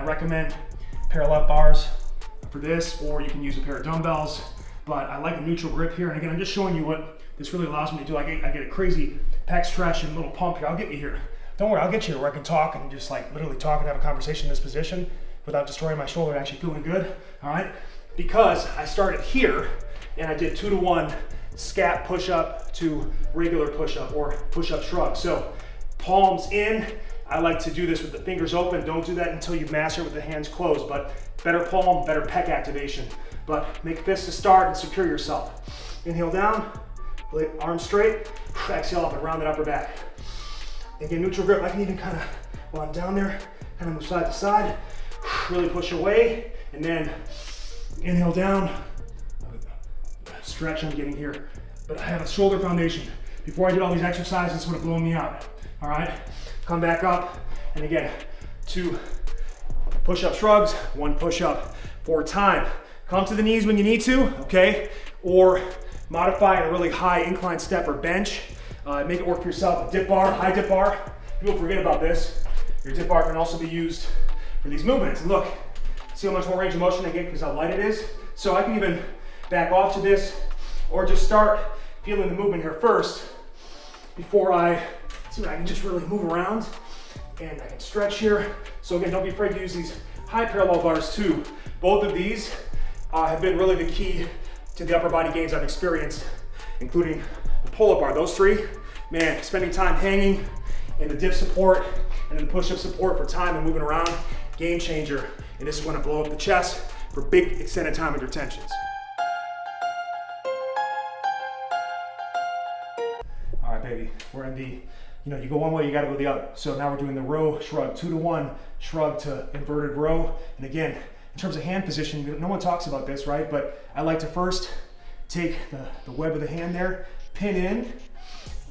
recommend parallel bars for this, or you can use a pair of dumbbells, but I like a neutral grip here. And again, I'm just showing you what this really allows me to do. I get a crazy pec stretch and little pump here. I'll get you here. Don't worry, I'll get you where I can talk and just like literally talk and have a conversation in this position without destroying my shoulder and actually feeling good, all right? Because I started here and I did 2-to-1 scap push-up to regular push-up or push-up shrug. So palms in. I like to do this with the fingers open. Don't do that until you master it with the hands closed, but better palm, better pec activation. But make fists to start and secure yourself. Inhale down, arms straight, exhale up and round that upper back. Again, neutral grip. I can even kind of, while I'm down there, kind of move side to side, really push away, and then inhale down, stretch I'm getting here. But I have a shoulder foundation. Before I did all these exercises, this would have blown me out, all right? Come back up, and again, 2 push-up shrugs, 1 push-up for time. Come to the knees when you need to, okay? Or modify a really high incline step or bench. Make it work for yourself. A dip bar, high dip bar. People forget about this. Your dip bar can also be used for these movements. And look, see how much more range of motion I get because how light it is? So I can even back off to this or just start feeling the movement here first before I see what I can just really move around and I can stretch here. So again, don't be afraid to use these high parallel bars too. Both of these have been really the key to the upper body gains I've experienced, including the pull-up bar. Those 3, man, spending time hanging in the dip support and then the push-up support for time and moving around, game changer. And this is when I blow up the chest for big extended time and retentions. All right, baby, we're in the, you go one way, you gotta go the other. So now we're doing the row shrug, 2-to-1 shrug to inverted row. And again, in terms of hand position, no one talks about this, right? But I like to first take the web of the hand there, pin in,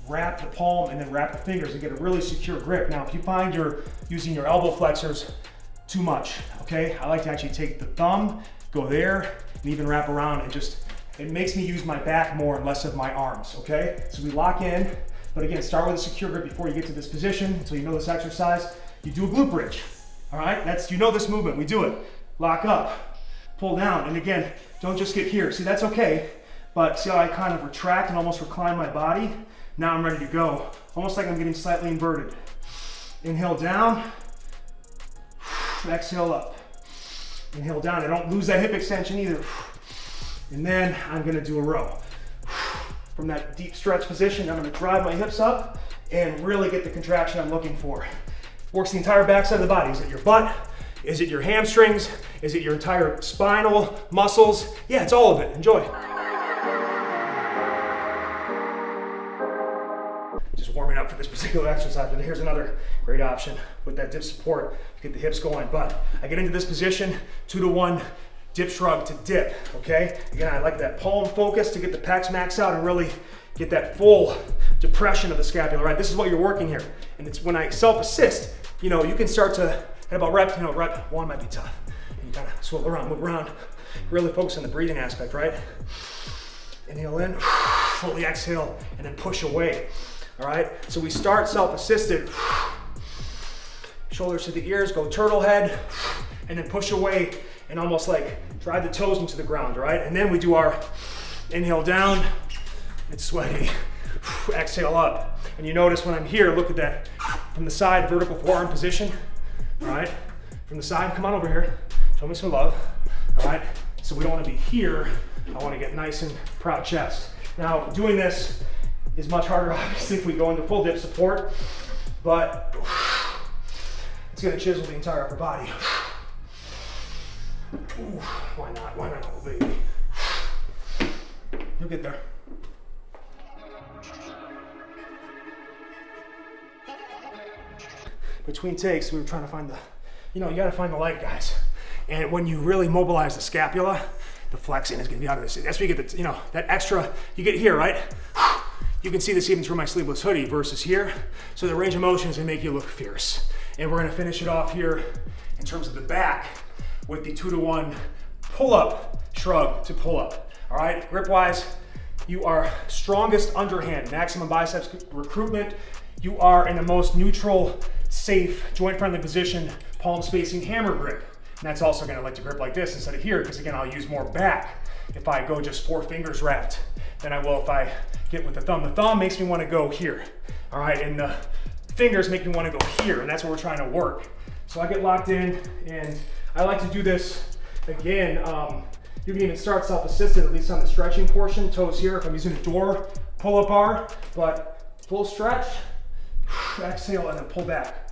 wrap the palm, and then wrap the fingers and get a really secure grip. Now, if you find you're using your elbow flexors too much, okay? I like to actually take the thumb, go there, and even wrap around and it makes me use my back more and less of my arms, okay? So we lock in, but again, start with a secure grip before you get to this position until you know this exercise. You do a glute bridge, all right? You know this movement, we do it. Lock up, pull down, and again, don't just get here. See, that's okay, but see how I kind of retract and almost recline my body? Now I'm ready to go, almost like I'm getting slightly inverted. Inhale down, exhale up. Inhale down, I don't lose that hip extension either. And then I'm gonna do a row. From that deep stretch position, I'm gonna drive my hips up and really get the contraction I'm looking for. Works the entire backside of the body. Is it your butt? Is it your hamstrings? Is it your entire spinal muscles? Yeah, it's all of it. Enjoy. Just warming up for this particular exercise, but here's another great option with that dip support to get the hips going. But I get into this position, 2-to-1 dip shrug to dip, okay? Again, I like that palm focus to get the pecs max out and really get that full depression of the scapula, right? This is what you're working here. And it's when I self-assist, you can start to, at about rep 1 might be tough. And you kind of swivel around, move around, really focus on the breathing aspect, right? Inhale in, fully exhale, and then push away, all right? So we start self-assisted, shoulders to the ears, go turtle head, and then push away and almost like drive the toes into the ground, right? And then we do our inhale down, it's sweaty, exhale up. And you notice when I'm here, look at that, from the side, vertical forearm position, all right? From the side, come on over here, show me some love, all right? So we don't wanna be here, I wanna get nice and proud chest. Now, doing this is much harder, obviously, if we go into full dip support, but it's gonna chisel the entire upper body. Ooh, why not, little baby? You'll get there. Between takes, we were trying to find you gotta find the light, guys. And when you really mobilize the scapula, the flexing is gonna be out of this. That's where you get the, that extra, you get here, right? You can see this even through my sleeveless hoodie versus here. So the range of motion is gonna make you look fierce. And we're gonna finish it off here in terms of the back with the 2-to-1 pull-up shrug to pull-up. All right, grip-wise, you are strongest underhand, maximum biceps recruitment. You are in the most neutral, safe, joint-friendly position palms facing hammer grip. And that's also gonna let you grip like this instead of here, because again, I'll use more back if I go just 4 fingers wrapped than I will if I get with the thumb. The thumb makes me wanna go here, all right? And the fingers make me wanna go here, and that's what we're trying to work. So I get locked in, and I like to do this, again, you can even start self-assisted, at least on the stretching portion, toes here, if I'm using a door pull-up bar, but full stretch, exhale, and then pull back.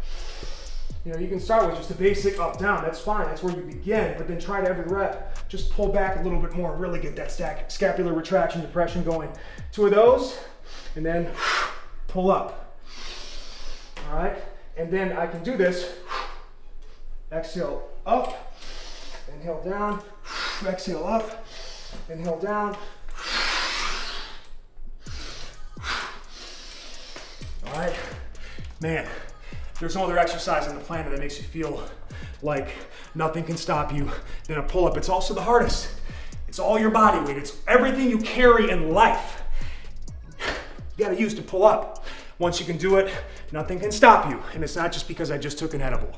You know, you can start with just a basic up, down, that's fine, that's where you begin, but then try to every rep, just pull back a little bit more, really get that scapular retraction, depression going. 2 of those, and then pull up, all right? And then I can do this, exhale up, inhale down, exhale up, inhale down. All right, man. There's no other exercise on the planet that makes you feel like nothing can stop you than a pull-up. It's also the hardest. It's all your body weight. It's everything you carry in life. You gotta use to pull up. Once you can do it, nothing can stop you. And it's not just because I just took an edible.